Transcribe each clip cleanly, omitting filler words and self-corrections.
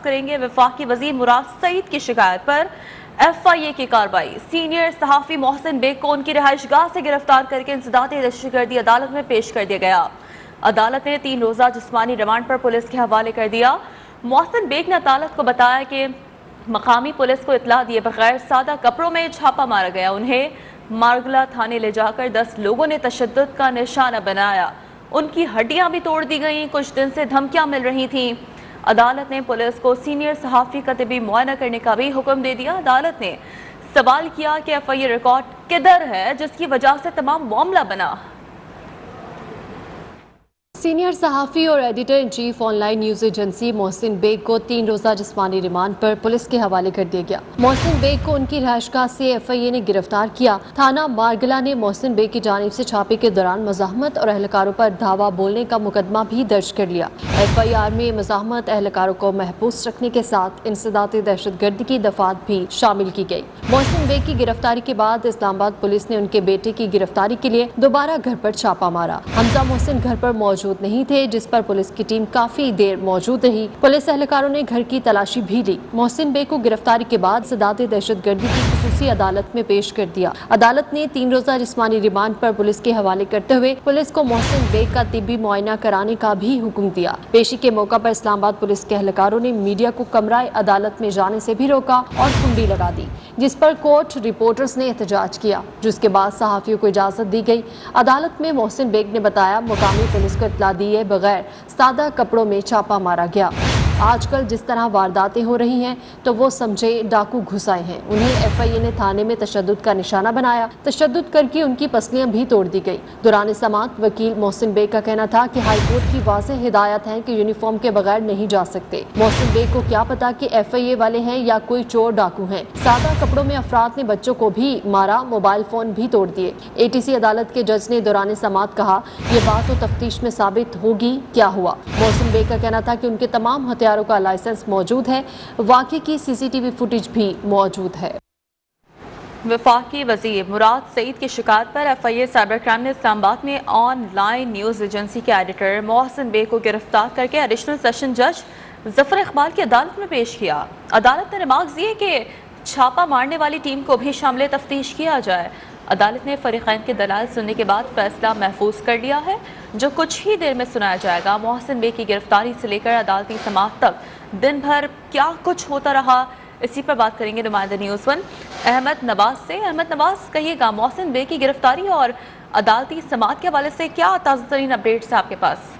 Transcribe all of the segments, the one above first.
کریں گے وفاقی وزیر مراد سعید کی شکایت پر FIA کی کارروائی۔ سینئر صحافی محسن بیگ کو ان کی رہائش گاہ سے گرفتار کر کے انسداد دہشت گردی عدالت میں پیش کر دیا گیا۔ عدالت نے 3 روزہ جسمانی ریمانڈ پر پولیس کے حوالے کر دیا۔ محسن بیگ نے عدالت کو بتایا کہ مقامی پولیس کو اطلاع دیے بغیر سادہ کپڑوں میں چھاپا مارا گیا۔ انہیں مارگلہ تھانے لے جا کر 10 لوگوں نے تشدد کا نشانہ بنایا۔ ان کی ہڈیاں بھی توڑ دی گئیں، کچھ دن سے دھمکیاں مل رہی تھیں۔ عدالت نے پولیس کو سینئر صحافی کا طبی معائنہ کرنے کا بھی حکم دے دیا۔ عدالت نے سوال کیا کہ FIA ریکارڈ کدھر ہے جس کی وجہ سے تمام معاملہ بنا۔ سینئر صحافی اور editor in chief online news agency Mohsin Baig کو 3 روزہ جسمانی ریمانڈ پر پولیس کے حوالے کر دیا گیا۔ محسن بیگ کو ان کی رہائش گاہ سے FIA نے گرفتار کیا۔ تھانہ مارگلہ نے محسن بیگ کی جانب سے چھاپے کے دوران مزاحمت اور اہلکاروں پر دھاوا بولنے کا مقدمہ بھی درج کر لیا۔ FIR میں مزاحمت، اہلکاروں کو محبوس رکھنے کے ساتھ انسداد دہشت گردی کی دفعات بھی شامل کی گئی۔ محسن بیگ کی گرفتاری کے بعد اسلام آباد پولیس نے ان کے بیٹے کی گرفتاری کے لیے دوبارہ گھر پر چھاپا مارا۔ حمزہ محسن گھر پر موجود نہیں تھے، جس پر پولیس کی ٹیم کافی دیر موجود رہی۔ پولیس اہلکاروں نے گھر کی تلاشی بھی لی۔ محسن بیگ کو گرفتاری کے بعد انسداد دہشت گردی کی خصوصی عدالت میں پیش کر دیا۔ عدالت نے 3 روزہ جسمانی ریمانڈ پر پولیس کے حوالے کرتے ہوئے پولیس کو محسن بیگ کا طبی معائنہ کرانے کا بھی حکم دیا۔ پیشی کے موقع پر اسلام آباد پولیس کے اہلکاروں نے میڈیا کو کمرہ عدالت میں جانے سے بھی روکا اور کنڈی لگا دی، جس پر کورٹ رپورٹرز نے احتجاج کیا، جس کے بعد صحافیوں کو اجازت دی گئی۔ عدالت میں محسن بیگ نے بتایا، مقامی پولیس کو اطلاع دیے بغیر سادہ کپڑوں میں چھاپا مارا گیا۔ آج کل جس طرح وارداتیں ہو رہی ہیں تو وہ سمجھے ڈاکو گھس آئے ہیں۔ انہیں FIA نے تھانے میں تشدد کا نشانہ بنایا، تشدد کر کے ان کی پسلیاں بھی توڑ دی گئی۔ دوران سماعت وکیل محسن بیگ کا کہنا تھا کہ ہائی کورٹ کی واضح ہدایت ہے کہ یونیفارم کے بغیر نہیں جا سکتے۔ محسن بیگ کو کیا پتا کہ FIA والے ہیں یا کوئی چور ڈاکو ہیں۔ سادہ کپڑوں میں افراد نے بچوں کو بھی مارا، موبائل فون بھی توڑ دیے۔ ATC عدالت کے جج نے دوران سماعت کہا، یہ بات تو تفتیش میں ثابت ہوگی کیا ہوا۔ محسن بیگ کا کہنا تھا کہ ان کے تمام ہتھیاروں کا لائسنس موجود ہے، واقعے کی CCTV فوٹیج بھی موجود ہے۔ وفاقی وزیر مراد سعید کی شکایت پر FIA سائبر کرائم نے اسلام آباد میں آن لائن نیوز ایجنسی کے ایڈیٹر محسن بیگ کو گرفتار کر کے ایڈیشنل سیشن جج ظفر اقبال کی عدالت میں پیش کیا۔ عدالت نے ریمارکس دیے کہ چھاپا مارنے والی ٹیم کو بھی شامل تفتیش کیا جائے۔ عدالت نے فریقین کے دلائل سننے کے بعد فیصلہ محفوظ کر لیا ہے، جو کچھ ہی دیر میں سنایا جائے گا۔ محسن بیگ کی گرفتاری سے لے کر عدالتی سماعت تک دن بھر کیا کچھ ہوتا رہا، اسی پر بات کریں گے نمائندہ نیوز 1 احمد نواز سے۔ احمد نواز، کہیے گا محسن بیگ کی گرفتاری اور عدالتی سماعت کے حوالے سے کیا تازہ ترین اپڈیٹس ہیں آپ کے پاس؟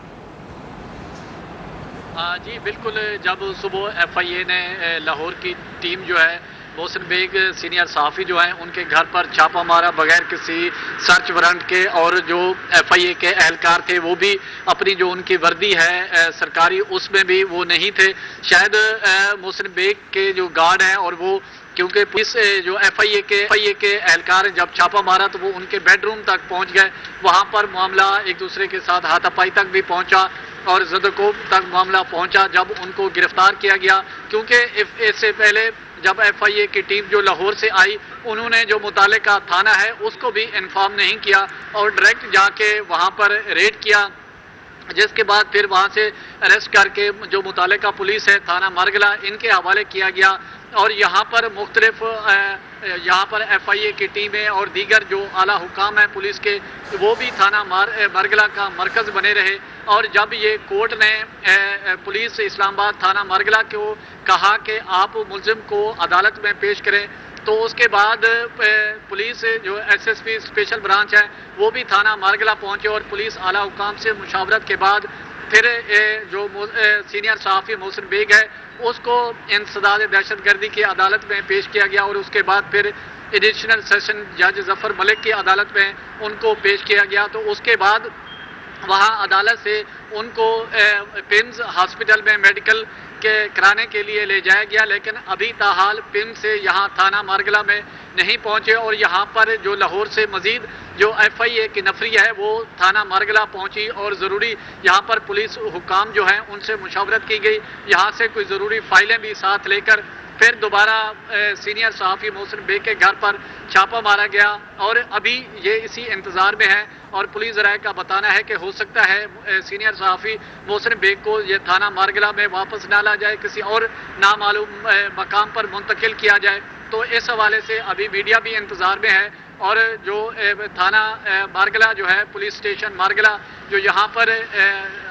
جی بالکل، جب صبح FIA نے لاہور کی ٹیم جو ہے محسن بیگ سینئر صحافی جو ہیں ان کے گھر پر چھاپا مارا بغیر کسی سرچ وارنٹ کے، اور جو FIA کے اہلکار تھے وہ بھی اپنی جو ان کی وردی ہے سرکاری اس میں بھی وہ نہیں تھے۔ شاید محسن بیگ کے جو گارڈ ہیں، اور وہ کیونکہ پولیس جو FIA کے اہلکار جب چھاپا مارا تو وہ ان کے بیڈ روم تک پہنچ گئے۔ وہاں پر معاملہ ایک دوسرے کے ساتھ ہاتھا پائی تک بھی پہنچا اور زد و کوب تک معاملہ پہنچا جب ان کو گرفتار کیا گیا، کیونکہ اس سے پہلے جب FIA کی ٹیم جو لاہور سے آئی انہوں نے جو متعلقہ تھانہ ہے اس کو بھی انفارم نہیں کیا اور ڈائریکٹ جا کے وہاں پر ریڈ کیا، جس کے بعد پھر وہاں سے اریسٹ کر کے جو متعلقہ پولیس ہے تھانہ مارگلہ ان کے حوالے کیا گیا۔ اور یہاں پر مختلف FIA کی ٹیمیں اور دیگر جو اعلیٰ حکام ہیں پولیس کے وہ بھی تھانہ مارگلہ کا مرکز بنے رہے۔ اور جب یہ کورٹ نے پولیس اسلام آباد تھانہ مارگلہ کو کہا کہ آپ ملزم کو عدالت میں پیش کریں، تو اس کے بعد پولیس جو SSP اسپیشل برانچ ہے وہ بھی تھانہ مارگلہ پہنچے اور پولیس اعلیٰ حکام سے مشاورت کے بعد پھر جو سینئر صحافی محسن بیگ ہے اس کو انسداد دہشت گردی کی عدالت میں پیش کیا گیا، اور اس کے بعد پھر ایڈیشنل سیشن جج ظفر ملک کی عدالت میں ان کو پیش کیا گیا۔ تو اس کے بعد وہاں عدالت سے ان کو پمز ہاسپٹل میں میڈیکل کے کرانے کے لیے لے جایا گیا، لیکن ابھی تاحال پمز سے یہاں تھانہ مارگلہ میں نہیں پہنچے، اور یہاں پر جو لاہور سے مزید جو FIA کی نفری ہے وہ تھانہ مارگلہ پہنچی اور ضروری یہاں پر پولیس حکام جو ہیں ان سے مشاورت کی گئی، یہاں سے کوئی ضروری فائلیں بھی ساتھ لے کر پھر دوبارہ سینئر صحافی محسن بیگ کے گھر پر چھاپا مارا گیا اور ابھی یہ اسی انتظار میں ہے اور پولیس ذرائع کا بتانا ہے کہ ہو سکتا ہے سینئر صحافی محسن بیگ کو یہ تھانہ مارگلہ میں واپس نہ لا جائے، کسی اور نامعلوم مقام پر منتقل کیا جائے۔ تو اس حوالے سے ابھی میڈیا بھی انتظار میں ہے اور جو تھانہ مارگلہ جو ہے پولیس اسٹیشن مارگلہ جو یہاں پر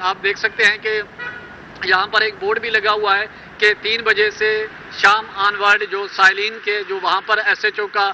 آپ دیکھ سکتے ہیں کہ یہاں پر ایک بورڈ بھی لگا ہوا ہے کہ 3 بجے سے شام آنورڈ جو سائلین کے جو وہاں پر ایس ایچ او کا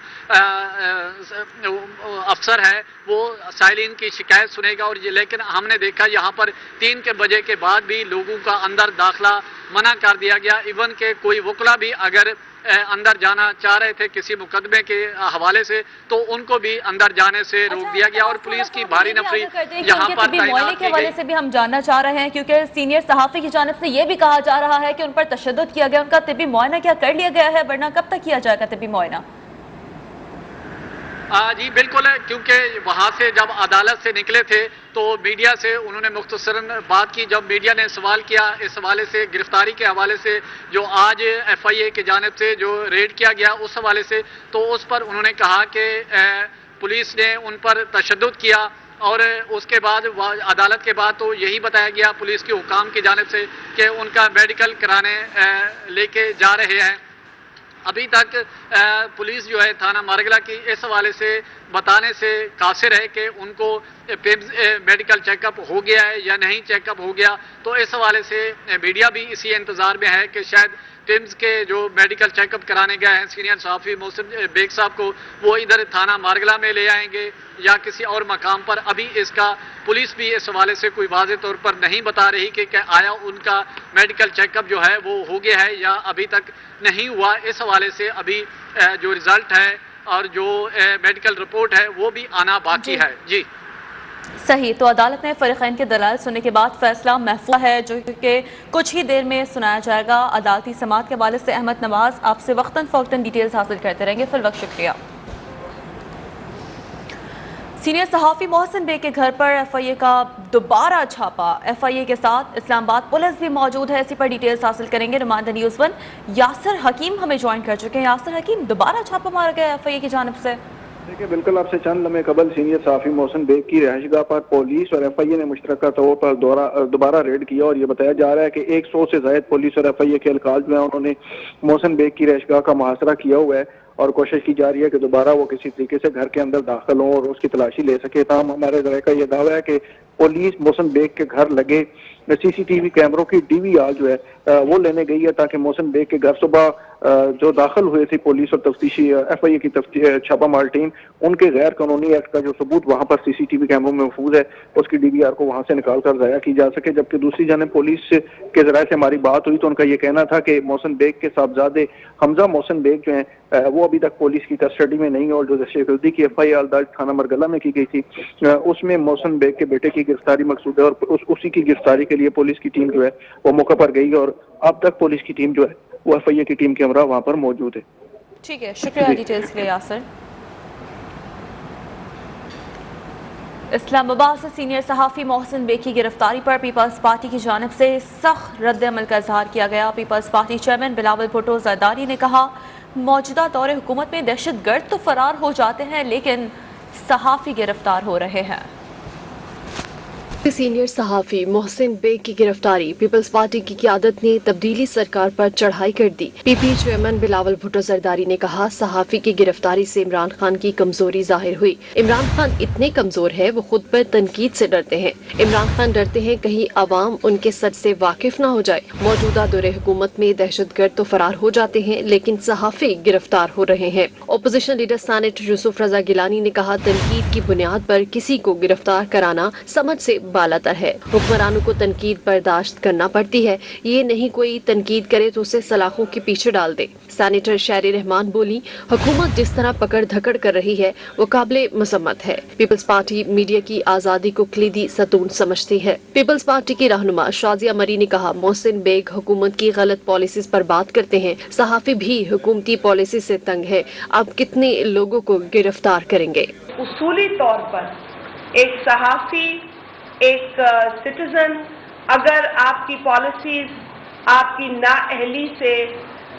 افسر ہے وہ سائلین کی شکایت سنے گا، اور یہ لیکن ہم نے دیکھا یہاں پر 3 بجے کے بعد بھی لوگوں کا اندر داخلہ منع کر دیا گیا، ایون کہ کوئی وکلا بھی اگر اندر جانا چاہ رہے تھے کسی مقدمے کے حوالے سے تو ان کو بھی اندر جانے سے روک دیا گیا اور پولیس کی بھاری نفری یہاں پر معائنے کے حوالے سے بھی ہم جاننا چاہ رہے ہیں، کیونکہ سینئر صحافی کی جانب سے یہ بھی کہا جا رہا ہے کہ ان پر تشدد کیا گیا، ان کا طبی معائنہ کیا کر لیا گیا ہے، ورنہ کب تک کیا جائے گا طبی معائنہ؟ جی بالکل، کیونکہ وہاں سے جب عدالت سے نکلے تھے تو میڈیا سے انہوں نے مختصراً بات کی، جب میڈیا نے سوال کیا اس حوالے سے گرفتاری کے حوالے سے جو آج ایف آئی اے کی جانب سے جو ریڈ کیا گیا اس حوالے سے، تو اس پر انہوں نے کہا کہ پولیس نے ان پر تشدد کیا، اور اس کے بعد عدالت کے بعد تو یہی بتایا گیا پولیس کے حکام کی جانب سے کہ ان کا میڈیکل کرانے لے کے جا رہے ہیں۔ ابھی تک پولیس جو ہے تھانہ مارگلہ کی اس حوالے سے بتانے سے قاصر ہے کہ ان کو میڈیکل چیک اپ ہو گیا ہے یا نہیں چیک اپ ہو گیا، تو اس حوالے سے میڈیا بھی اسی انتظار میں ہے کہ شاید ٹیمز کے جو میڈیکل چیک اپ کرانے گئے ہیں سینئر صحافی محسن بیگ صاحب کو وہ ادھر تھانہ مارگلہ میں لے آئیں گے یا کسی اور مقام پر۔ ابھی اس کا پولیس بھی اس حوالے سے کوئی واضح طور پر نہیں بتا رہی کہ آیا ان کا میڈیکل چیک اپ جو ہے وہ ہو گیا ہے یا ابھی تک نہیں ہوا۔ اس حوالے سے ابھی جو رزلٹ ہے اور جو میڈیکل رپورٹ ہے وہ بھی آنا باقی ہے۔ جی صحیح، تو عدالت نے فریقین کے دلائل سننے کے بعد فیصلہ محفوظ ہے جو کہ کچھ ہی دیر میں سنایا جائے گا۔ عدالتی سماعت کے حوالے سے احمد نواز آپ سے وقتاً فوقتاً ڈیٹیلز حاصل کرتے رہیں گے، فی الوقت شکریہ۔ سینئر صحافی محسن بیگ کے گھر پر ایف آئی اے کا دوبارہ چھاپا، ایف آئی اے کے ساتھ اسلام آباد پولیس بھی موجود ہے، اسی پر ڈیٹیلز حاصل کریں گے۔ نمائندہ نیوز 1 یاسر حکیم ہمیں جوائن کر چکے ہیں۔ یاسر حکیم، دوبارہ چھاپا مارا گیا ایف آئی اے کی جانب سے؟ دیکھیں بالکل آپ سے چند لمحے قبل سینئر صحافی محسن بیگ کی رہائش گاہ پر پولیس اور ایف آئی اے نے مشترکہ طور پر دوبارہ ریڈ کیا، اور یہ بتایا جا رہا ہے کہ 100 سے زائد پولیس اور ایف آئی اے کے اہلکار جو ہیں انہوں نے محسن بیگ کی رہائش گاہ کا محاصرہ کیا ہوا ہے، اور کوشش کی جا رہی ہے کہ دوبارہ وہ کسی طریقے سے گھر کے اندر داخل ہوں اور اس کی تلاشی لے سکے۔ تاہم ہمارے ذرائع کا یہ دعویٰ ہے کہ پولیس محسن بیگ کے گھر لگے سی سی ٹی وی کیمروں کی ڈی وی آر جو ہے وہ لینے گئی ہے، تاکہ محسن بیگ کے گھر صبح جو داخل ہوئے تھے پولیس اور تفتیشی ایف آئی اے کی چھاپہ مار ٹیم، ان کے غیر قانونی ایکٹ کا جو ثبوت وہاں پر سی سی ٹی وی کیمروں میں محفوظ ہے اس کی ڈی وی آر کو وہاں سے نکال کر ضائع کی جا سکے۔ جبکہ دوسری جانب پولیس کے ذرائع سے ہماری بات ہوئی تو ان کا یہ کہنا تھا کہ محسن بیگ کے صاحبزادے حمزہ محسن بیگ جو ہیں وہ ابھی تک پولیس کی کسٹڈی میں نہیں، اور جو دہشت گردی کی ایف آئی آر درج تھانہ مرگلہ میں کی گئی تھی اس میں محسن بیگ کے بیٹے کی گرفتاری مقصود ہے، اور اسی کی گرفتاری کے لیے پولیس کی ٹیم جو ہے وہ موقع پر گئی، اور اب تک پولیس کی ٹیم جو ہے وہ ایف آئی اے کی ٹیم کے ہمراہ وہاں پر موجود ہے۔ ٹھیک ہے، شکریہ ڈیٹیلز کے لیے یاسر۔ اسلام آباد سے سینئر صحافی محسن بیگ کی گرفتاری پر پیپلز پارٹی کی جانب سے سخت رد عمل کا اظہار کیا گیا۔ پیپلز پارٹی چیئرمین بلاول بھٹو زرداری نے کہا، موجودہ دور حکومت میں دہشت گرد تو فرار ہو جاتے ہیں لیکن صحافی گرفتار ہو رہے ہیں۔ سینئر صحافی محسن بیگ کی گرفتاری، پیپلز پارٹی کی قیادت نے تبدیلی سرکار پر چڑھائی کر دی۔ پی پی چیئرمین بلاول بھٹو زرداری نے کہا، صحافی کی گرفتاری سے عمران خان کی کمزوری ظاہر ہوئی۔ عمران خان اتنے کمزور ہے وہ خود پر تنقید سے ڈرتے ہیں۔ عمران خان ڈرتے ہیں کہیں عوام ان کے سچ سے واقف نہ ہو جائے۔ موجودہ دور حکومت میں دہشت گرد تو فرار ہو جاتے ہیں لیکن صحافی گرفتار ہو رہے ہیں۔ اپوزیشن لیڈر سینیٹر یوسف رضا گیلانی نے کہا، تنقید کی بنیاد پر کسی کو گرفتار کرانا سمجھ سے بالاتر ہے۔ حکمرانوں کو تنقید برداشت کرنا پڑتی ہے، یہ نہیں کوئی تنقید کرے تو اسے سلاخوں کے پیچھے ڈال دے۔ سینیٹر شہری رحمان بولی، حکومت جس طرح پکڑ دھکڑ کر رہی ہے وہ قابل مذمت ہے۔ پیپلز پارٹی میڈیا کی آزادی کو کلیدی ستون سمجھتی ہے۔ پیپلز پارٹی کی رہنما شازیہ مری نے کہا، محسن بیگ حکومت کی غلط پالیسیز پر بات کرتے ہیں، صحافی بھی حکومتی پالیسی سے تنگ ہے، اب کتنے لوگوں کو گرفتار کریں گے۔ اصولی طور پر ایک صحافی، ایک سٹیزن، اگر آپ کی پالیسیز آپ کی نااہلی سے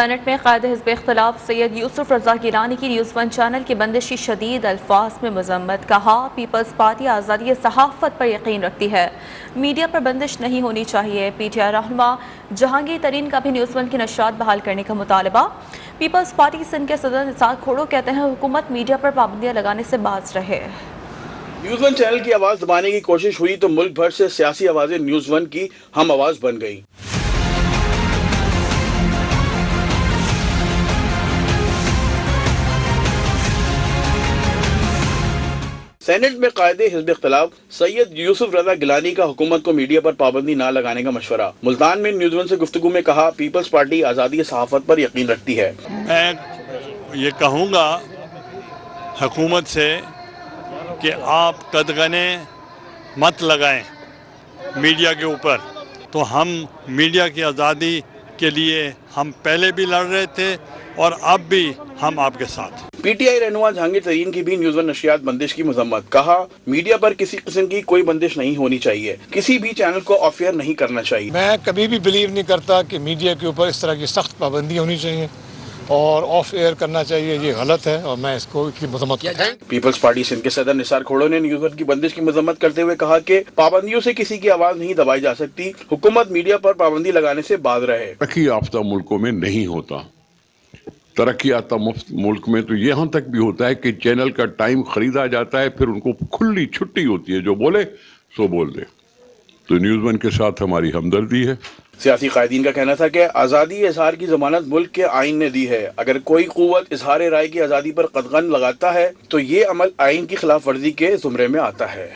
سینٹ میں قائد حزب اختلاف سید یوسف رضا گیلانی کی نیوز ون چینل کی بندش کی شدید الفاظ میں مذمت. کہا پیپلز پارٹی آزادی صحافت پر یقین رکھتی ہے, میڈیا پر بندش نہیں ہونی چاہیے. پی ٹی آئی رہنما جہانگیر ترین کا بھی نیوز ون کی نشریات بحال کرنے کا مطالبہ. پیپلز پارٹی سندھ کے صدر نثار کھوڑو کہتے ہیں حکومت میڈیا پر پابندیاں لگانے سے باز رہے. نیوز ون چینل کی آواز دبانے کی کوشش ہوئی تو ملک بھر سے سیاسی آوازیں نیوز ون کی ہم آواز بن گئیں. سینٹ میں قائد حزب اختلاف سید یوسف رضا گیلانی کا حکومت کو میڈیا پر پابندی نہ لگانے کا مشورہ. ملتان میں نیوز ون سے گفتگو میں کہا پیپلز پارٹی آزادی صحافت پر یقین رکھتی ہے. میں یہ کہوں گا حکومت سے کہ آپ قدغنے مت لگائیں میڈیا کے اوپر. تو ہم میڈیا کی آزادی کے لیے ہم پہلے بھی لڑ رہے تھے اور اب بھی ہم آپ کے ساتھ. پی ٹی آئی رہنما جہانگیر ترین کی بھی نیوز ون نشریات بندش کی مذمت. کہا میڈیا پر کسی قسم کی کوئی بندش نہیں ہونی چاہیے, کسی بھی چینل کو آف ایئر نہیں کرنا چاہیے. میں کبھی بھی بلیو نہیں کرتا کہ میڈیا کے اوپر اس طرح کی سخت پابندی ہونی چاہیے اور آف ایئر کرنا چاہیے. یہ غلط ہے اور میں اس کو کی مذمت کرتا ہوں. پیپلز پارٹی سندھ کے صدر نثار کھوڑو نے نیوز ون کی بندش کی مذمت کرتے ہوئے کہا کہ پابندیوں سے کسی کی آواز نہیں دبائی جا سکتی. حکومت میڈیا پر پابندی لگانے سے باز رہے. ترقی یافتہ ملکوں میں نہیں ہوتا. ترقی یافتہ ملک میں تو یہاں تک بھی ہوتا ہے کہ چینل کا ٹائم خریدا جاتا ہے, پھر ان کو کھلی چھٹی ہوتی ہے, جو بولے سو بول دے. تو نیوز ون کے ساتھ ہماری ہمدردی ہے. سیاسی قائدین کا کہنا تھا کہ آزادی اظہار کی ضمانت ملک کے آئین نے دی ہے. اگر کوئی قوت اظہار رائے کی آزادی پر قدغن لگاتا ہے تو یہ عمل آئین کی خلاف ورزی کے زمرے میں آتا ہے.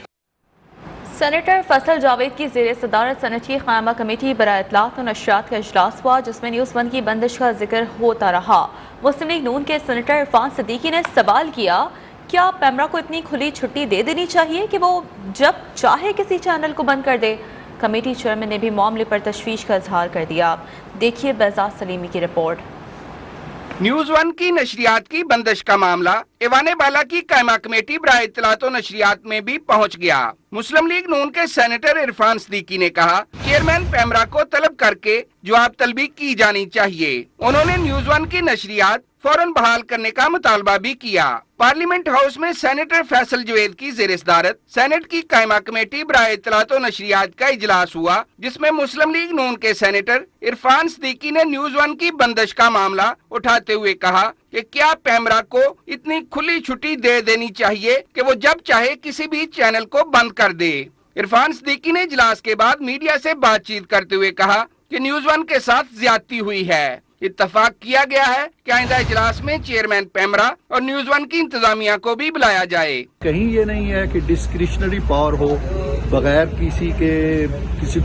سینیٹر فیصل جاوید کی زیر صدارت سینٹ کی قائمہ کمیٹی برائے اطلاعات و نشریات کا اجلاس ہوا, جس میں نیوز ون کی بندش کا ذکر ہوتا رہا. مسلم لیگ نون کے سینیٹر عرفان صدیقی نے سوال کیا کیا پیمرا کو اتنی کھلی چھٹی دے دینی چاہیے کہ وہ جب چاہے کسی چینل کو بند کر دے. کمیٹی چیئرمین نے بھی معاملے پر تشویش کا اظہار کر دیا. دیکھیے بہزاد سلیمی کی رپورٹ. نیوز ون کی نشریات کی بندش کا معاملہ ایوان بالا کی قائمہ کمیٹی برائے اطلاعات و نشریات میں بھی پہنچ گیا. مسلم لیگ نون کے سینیٹر عرفان صدیقی نے کہا چیئرمین پیمرا کو طلب کر کے جواب طلبی کی جانی چاہیے. انہوں نے نیوز ون کی نشریات فوراً بحال کرنے کا مطالبہ بھی کیا. پارلیمنٹ ہاؤس میں سینیٹر فیصل جاوید کی زیر صدارت سینٹ کی قائمہ کمیٹی برائے اطلاعات و نشریات کا اجلاس ہوا, جس میں مسلم لیگ نون کے سینیٹر عرفان صدیقی نے نیوز ون کی بندش کا معاملہ اٹھاتے ہوئے کہا کہ کیا پیمرا کو اتنی کھلی چھٹی دے دینی چاہیے کہ وہ جب چاہے کسی بھی چینل کو بند کر دے. عرفان صدیقی نے اجلاس کے بعد میڈیا سے بات چیت کرتے ہوئے کہا کہ نیوز ون کے ساتھ زیادتی ہوئی ہے. اتفاق کیا گیا ہے کہ آئندہ اجلاس میں چیئرمین پیمرا اور نیوز ون کی انتظامیہ کو بھی بلایا جائے. کہیں یہ نہیں ہے کہ ڈسکریشنری پاور ہو, بغیر کسی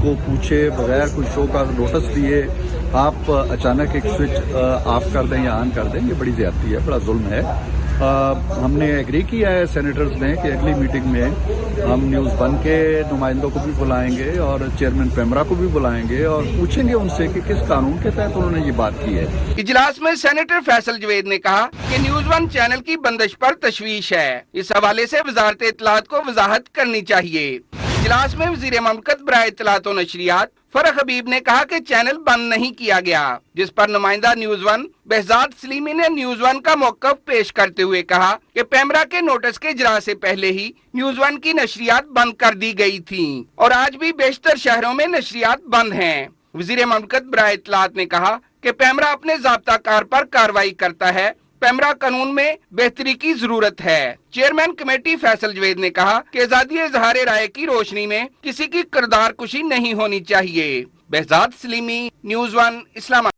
کو پوچھے, بغیر کوئی شو کا نوٹس دیے آپ اچانک ایک سوئچ آف کر دیں یا آن کر دیں. یہ بڑی زیادتی ہے, بڑا ظلم ہے. ہم نے ایگری کیا ہے سینیٹرز نے کہ اگلی میٹنگ میں ہم نیوز ون کے نمائندوں کو بھی بلائیں گے اور چیئرمین پیمرا کو بھی بلائیں گے اور پوچھیں گے ان سے کہ کس قانون کے تحت انہوں نے یہ بات کی ہے. اجلاس میں سینیٹر فیصل جاوید نے کہا کہ نیوز ون چینل کی بندش پر تشویش ہے. اس حوالے سے وزارت اطلاعات کو وضاحت کرنی چاہیے. اجلاس میں وزیر مملکت برائے اطلاعات و نشریات فرح حبیب نے کہا کہ چینل بند نہیں کیا گیا, جس پر نمائندہ نیوز ون بہزاد سلیمی نے نیوز ون کا موقف پیش کرتے ہوئے کہا کہ پیمرا کے نوٹس کے اجرا سے پہلے ہی نیوز ون کی نشریات بند کر دی گئی تھیں اور آج بھی بیشتر شہروں میں نشریات بند ہیں. وزیر مملکت برائے اطلاعات نے کہا کہ پیمرا اپنے ضابطہ کار پر کارروائی کرتا ہے. پیمرا قانون میں بہتری کی ضرورت ہے. چیئرمین کمیٹی فیصل جاوید نے کہا کہ آزادی اظہار رائے کی روشنی میں کسی کی کردار کشی نہیں ہونی چاہیے. بہزاد سلیمی, نیوز ون, اسلام آباد.